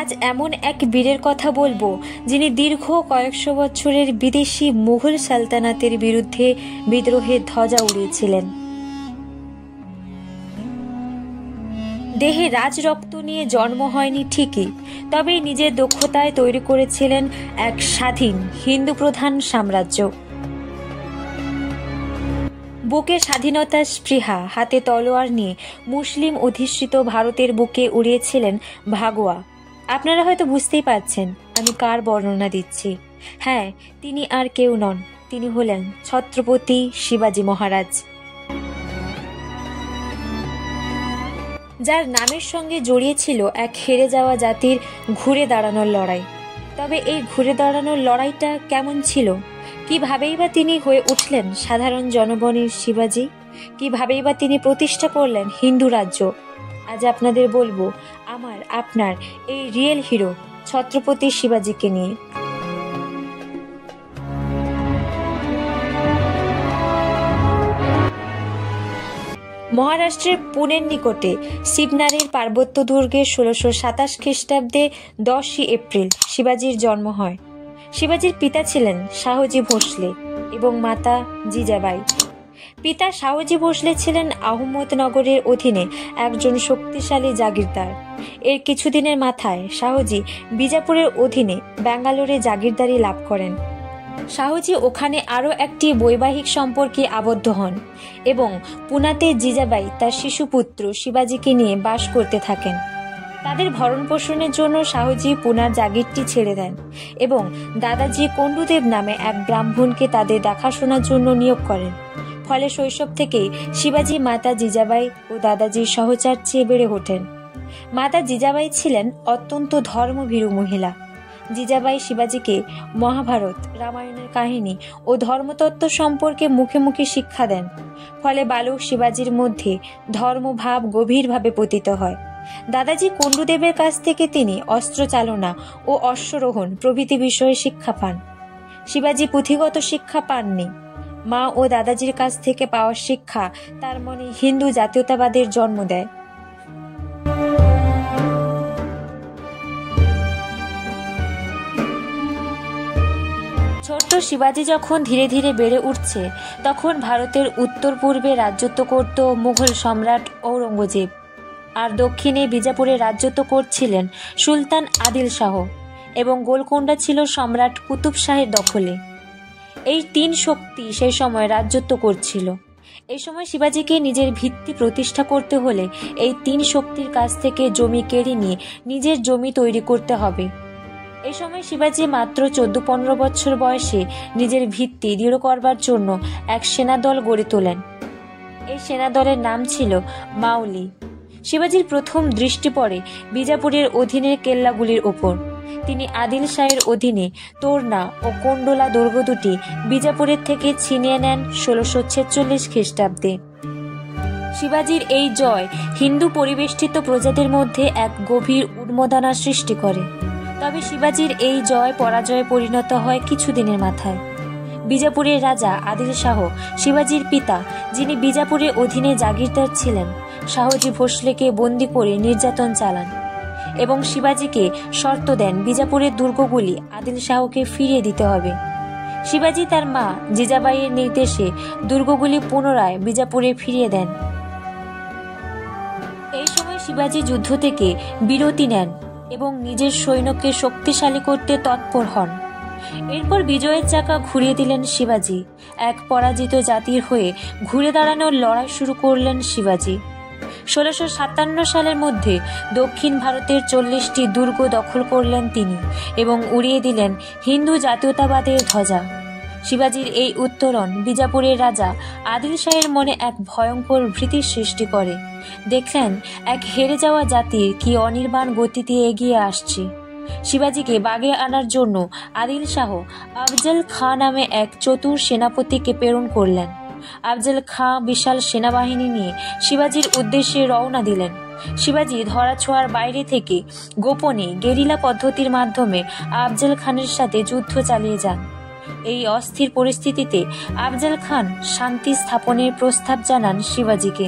আজ এমন এক বীরের কথা বলবো যিনি দীর্ঘ কয়েকশো বছরের বিদেশি মুঘল সালতানাতের বিরুদ্ধে বিদ্রোহের ধ্বজা উড়িয়েছিলেন। দেহে রাজরক্ত নিয়ে জন্ম হয়নি ঠিকই, তবে নিজের দক্ষতায় তৈরি করেছিলেন এক স্বাধীন হিন্দু প্রধান সাম্রাজ্য। বুকে স্বাধীনতার স্পৃহা, হাতে তলোয়ার নিয়ে মুসলিম অধিষ্ঠিত ভারতের বুকে উড়িয়েছিলেন ভাগোয়া। আপনারা হয়তো বুঝতেই পারছেন আমি কার বর্ণনা দিচ্ছি। হ্যাঁ, তিনি আর কেউ নন, তিনি হলেন ছত্রপতি শিবাজী মহারাজ, যার নামের সঙ্গে জড়িয়েছিল এক হেরে যাওয়া জাতির ঘুরে দাঁড়ানোর লড়াই। তবে এই ঘুরে দাঁড়ানোর লড়াইটা কেমন ছিল? কিভাবেই বা তিনি হয়ে উঠলেন সাধারণ জনগণের শিবাজী? কিভাবেই বা তিনি প্রতিষ্ঠা করলেন হিন্দু রাজ্য? আজ আপনাদের বলবো আমার আপনার এই রিয়েল হিরো ছত্রপতি শিবাজীকে নিয়ে। মহারাষ্ট্রের পুনের নিকটে শিবনারের পার্বত্য দুর্গে ১৬২৭ খ্রিস্টাব্দে ১০ই এপ্রিল শিবাজীর জন্ম হয়। শিবাজীর পিতা ছিলেন শাহজি ভোসলে এবং মাতা জিজাবাই। পিতা শাহজি ভোসলে ছিলেন আহমদনগরের অধীনে একজন শক্তিশালী জাগিরদার। এর কিছুদিনের মাথায় শাহজি বিজাপুরের অধীনে ব্যাঙ্গালোরে জাগিরদারি লাভ করেন। শাহজি ওখানে আরও একটি বৈবাহিক সম্পর্কে আবদ্ধ হন এবং পুনাতে জিজাবাই তার শিশুপুত্র শিবাজীকে নিয়ে বাস করতে থাকেন। তাদের ভরণ পোষণের জন্য শাহজি পুনার জাগিরটি ছেড়ে দেন এবং দাদাজি কন্ডুদেব নামে এক ব্রাহ্মণকে তাদের দেখাশোনার জন্য নিয়োগ করেন। ফলে শৈশব থেকেই শিবাজী মাতা জিজাবাই ও দাদাজির সহচার চেয়ে বেড়ে ওঠেন। মাতা জিজাবাই ছিলেন অত্যন্ত ধর্মভীরু মহিলা। জিজাবাই শিবাজীকে মহাভারত, রামায়ণের কাহিনী ও ধর্মতত্ত্ব সম্পর্কে মুখে মুখে শিক্ষা দেন। ফলে বালক শিবাজীর মধ্যে ধর্মভাব গভীরভাবে পতিত হয়। দাদাজি কন্ডুদেবের কাছ থেকে তিনি অস্ত্র চালনা ও অশ্বরোহণ প্রভৃতি বিষয়ে শিক্ষা পান। শিবাজী পুঁথিগত শিক্ষা পাননি। মা ও দাদাজির কাছ থেকে পাওয়া শিক্ষা তার মনে হিন্দু জাতীয়তাবাদের জন্ম দেয়। ছোট্ট শিবাজী যখন ধীরে ধীরে বেড়ে উঠছে, তখন ভারতের উত্তর পূর্বে রাজত্ব করত মুঘল সম্রাট ঔরঙ্গজেব, আর দক্ষিণে বিজাপুরে রাজত্ব করছিলেন সুলতান আদিল শাহ এবং গোলকোন্ডা ছিল সম্রাট কুতুব শাহের দখলে। এই তিন শক্তি সেই সময় রাজত্ব করছিল। এই সময় শিবাজীকে নিজের ভিত্তি প্রতিষ্ঠা করতে হলে এই তিন শক্তির কাছ থেকে জমি কেড়ে নিয়ে নিজের জমি তৈরি করতে হবে। এই সময় শিবাজী মাত্র ১৪-১৫ বছর বয়সে নিজের ভিত্তি দৃঢ় করবার জন্য এক সেনাদল গড়ে তোলেন। এই সেনাদলের নাম ছিল মাউলি। শিবাজীর প্রথম দৃষ্টি পড়ে বিজাপুরের অধীনের কেল্লাগুলির ওপর। তিনি আদিল শাহের অধীনে তোরনা ও কোন্ডোলা দুর্গ দুটি বিজাপুরের থেকে ছিনিয়ে নেন ১৬৪৬ খ্রিস্টাব্দে। শিবাজীর এই জয় হিন্দু পরিবেষ্টিত প্রজাদের মধ্যে এক গভীর উন্মাদনা সৃষ্টি করে। তবে শিবাজীর এই জয় পরাজয়ে পরিণত হয় কিছুদিনের মাথায়। বিজাপুরের রাজা আদিল শাহ শিবাজীর পিতা, যিনি বিজাপুরের অধীনে জাগিরদার ছিলেন, শাহজি ভোসলেকে বন্দী করে নির্যাতন চালান এবং শিবাজীকে শর্ত দেন বিজাপুরের দুর্গগুলি আদিল শাহকে ফিরিয়ে দিতে হবে। শিবাজী তার মা জিজাবাইয়ের নির্দেশে দুর্গগুলি পুনরায় বিজাপুরে ফিরিয়ে দেন। এই সময় শিবাজী যুদ্ধ থেকে বিরতি নেন এবং নিজের সৈন্যকে শক্তিশালী করতে তৎপর হন। এরপর বিজয়ের চাকা ঘুরিয়ে দিলেন শিবাজী। এক পরাজিত জাতির হয়ে ঘুরে দাঁড়ানোর লড়াই শুরু করলেন শিবাজী। ১৬৫৭ সালের মধ্যে দক্ষিণ ভারতের ৪০টি দুর্গ দখল করলেন তিনি এবং উড়িয়ে দিলেন হিন্দু জাতীয়তাবাদের ধ্বজা। শিবাজীর এই উত্তরণ বিজাপুরের রাজা আদিল শাহের মনে এক ভয়ঙ্কর ভীতির সৃষ্টি করে। দেখলেন এক হেরে যাওয়া জাতির কি অনির্বাণ গতিতে এগিয়ে আসছে। শিবাজীকে বাগে আনার জন্য আদিল শাহ আফজল খাঁ নামে এক চতুর সেনাপতিকে প্রেরণ করলেন। আফজল খাঁ বিশাল সেনাবাহিনী নিয়ে শিবাজীর উদ্দেশ্যে রওনা দিলেন। শিবাজী ধরাছোঁয়ার বাইরে থেকে গোপনে গেরিলা পদ্ধতির মাধ্যমে আফজল খানের সাথে যুদ্ধ চালিয়ে যান। এই অস্থির পরিস্থিতিতে আফজল খান শান্তি স্থাপনের প্রস্তাব জানান শিবাজীকে।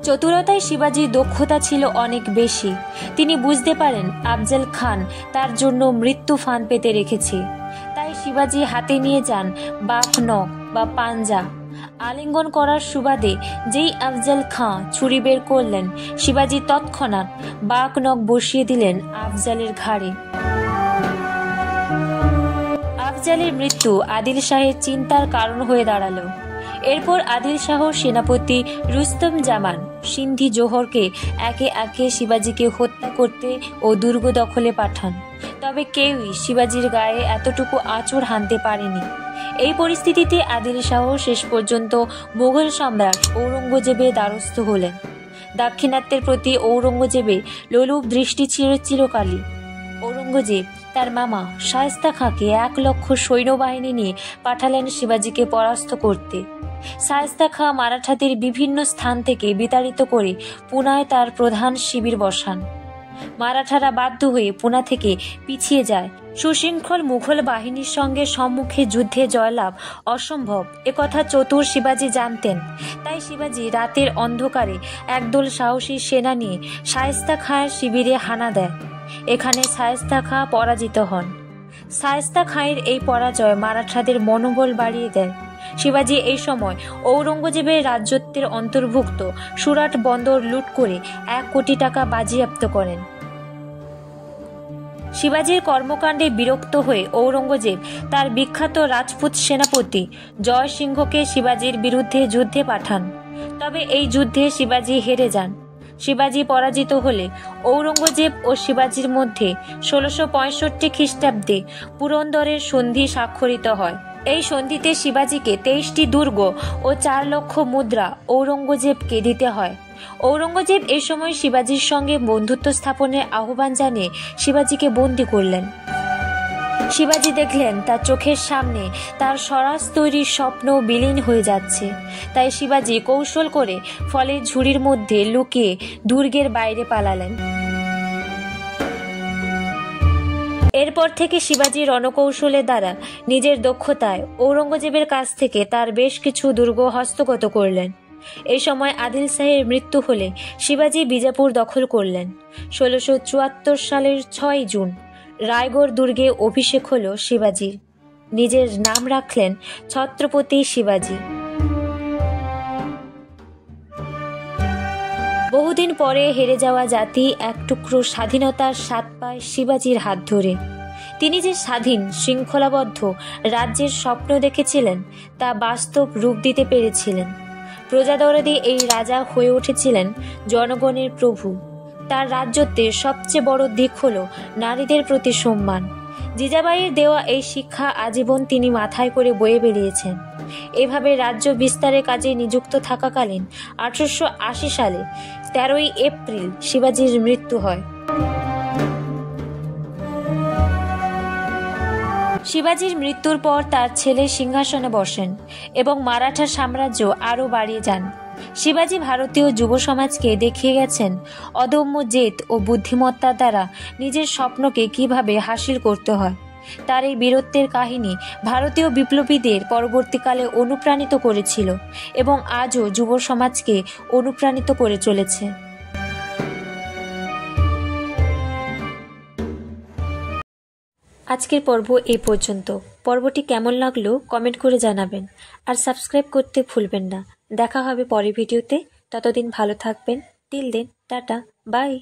চতুরতায় শিবাজির দক্ষতা ছিল অনেক বেশি। তিনি বুঝতে পারেন আফজল খান তার জন্য মৃত্যু ফাঁদ পেতে রেখেছে। তাই শিবাজি হাতে নিয়ে যান বাঘ নখ বা পাঞ্জা। আলিঙ্গন করার সুবাদে যেই আফজল খাঁ ছুরি বের করলেন, শিবাজি তৎক্ষণাৎ বাঘ নখ বসিয়ে দিলেন আফজলের ঘাড়ে। আফজলের মৃত্যু আদিল শাহের চিন্তার কারণ হয়ে দাঁড়ালো। এরপর আদিল শাহ সেনাপতি রুস্তম জামান সিন্ধি জোহরকে একে একে শিবাজিকে হত্যা করতে ও দুর্গ দখলে পাঠান। তবে কেউই শিবাজির গায়ে এতটুকু আঁচড় হানতে পারেনি। এই পরিস্থিতিতে আদিল শাহ শেষ পর্যন্ত মুঘল সম্রাট ঔরঙ্গজেবের দ্বারস্থ হলেন। দাক্ষিণাত্যের প্রতি ঔরঙ্গজেবের লোলুপ দৃষ্টি ছিল চিরকালই। ঔরঙ্গজেব তার মামা শায়েস্তা খাঁকে 1 লক্ষ সৈন্যবাহিনী নিয়ে পাঠালেন শিবাজিকে পরাস্ত করতে। শায়েস্তা খাঁ মারাঠাদের বিভিন্ন স্থান থেকে বিতাড়িত করে পুনায় তার প্রধান শিবির বসান। মারাঠারা বাধ্য হয়ে পুনা থেকে পিছিয়ে যায়। সুশৃঙ্খল মুঘল বাহিনীর সঙ্গে সম্মুখে যুদ্ধে জয়লাভ অসম্ভব একথা চতুর শিবাজি জানতেন। তাই শিবাজি রাতের অন্ধকারে একদল সাহসী সেনা নিয়ে শায়েস্তা খাঁয়ের শিবিরে হানা দেয়। এখানে শায়েস্তা খাঁ পরাজিত হন। শায়েস্তা খাঁয়ের এই পরাজয় মারাঠাদের মনোবল বাড়িয়ে দেয়। শিবাজি এই সময় ঔরঙ্গজেবের রাজত্বের অন্তর্ভুক্ত সুরাট বন্দর লুট করে 1 কোটি টাকা বাজেয়াপ্ত করেন। শিবাজির কর্মকাণ্ডে বিরক্ত হয়ে ঔরঙ্গজেব তার বিখ্যাত রাজপুত সেনাপতি জয় সিংহকে শিবাজির বিরুদ্ধে যুদ্ধে পাঠান। তবে এই যুদ্ধে শিবাজি হেরে যান। শিবাজি পরাজিত হলে ঔরঙ্গজেব ও শিবাজির মধ্যে 1665 খ্রিস্টাব্দে পুরন্দরের সন্ধি স্বাক্ষরিত হয়। এই সন্ধিতে শিবাজিকে 23টি দুর্গ ও 4 লক্ষ মুদ্রা ঔরঙ্গজেবকে দিতে হয়। ঔরঙ্গজেব এই সময় শিবাজির সঙ্গে বন্ধুত্ব স্থাপনের আহ্বান জানিয়ে শিবাজিকে বন্দী করলেন। শিবাজি দেখলেন তার চোখের সামনে তার স্বরাজ তৈরির স্বপ্ন বিলীন হয়ে যাচ্ছে। তাই শিবাজি কৌশল করে ফলের ঝুড়ির মধ্যে লুকিয়ে দুর্গের বাইরে পালালেন। এরপর থেকে শিবাজি রণকৌশলের দ্বারা নিজের দক্ষতায় ঔরঙ্গজেবের কাছ থেকে তার বেশ কিছু দুর্গ হস্তগত করলেন। এই সময় আদিল শাহের মৃত্যু হলে শিবাজি বিজাপুর দখল করলেন। 1674 সালের 6 জুন রায়গড় দুর্গে অভিষেক হল শিবাজির। নিজের নাম রাখলেন ছত্রপতি শিবাজি। বহুদিন পরে হেরে যাওয়া জাতি এক টুকরো স্বাধীনতার স্বাদ পায় শিবাজির হাত ধরে। তিনি যে স্বাধীন শৃঙ্খলাবদ্ধ রাজ্যের স্বপ্ন দেখেছিলেন তা বাস্তব রূপ দিতে পেরেছিলেন। প্রজাদরদী এই রাজা হয়ে উঠেছিলেন জনগণের প্রভু। তার রাজত্বের সবচেয়ে বড় দিক হল নারীদের প্রতি সম্মান। জিজাবাইয়ের দেওয়া এই শিক্ষা আজীবন তিনি মাথায় করে বয়ে বেরিয়েছেন। এভাবে রাজ্য বিস্তারের কাজে নিযুক্ত থাকাকালীন 1880 সালে 13ই এপ্রিল শিবাজির মৃত্যু হয়। শিবাজির মৃত্যুর পর তার ছেলে সিংহাসনে বসেন এবং মারাঠা সাম্রাজ্য আরও বাড়িয়ে যান। শিবাজি ভারতীয় যুব সমাজকে দেখিয়ে গেছেন অদম্য জেদ ও বুদ্ধিমত্তার দ্বারা নিজের স্বপ্নকে কিভাবে হাসিল করতে হয়। তার এই বীরত্বের কাহিনী ভারতীয় বিপ্লবীদের পরবর্তীকালে অনুপ্রাণিত করেছিল এবং আজও যুব সমাজকে অনুপ্রাণিত করে চলেছে। আজকের পর্ব এই পর্যন্ত। পর্বটি কেমন লাগলো কমেন্ট করে জানাবেন আর সাবস্ক্রাইব করতে ভুলবেন না। দেখা হবে পরের ভিডিওতে। ততদিন ভালো থাকবেন। Till then, tata, by.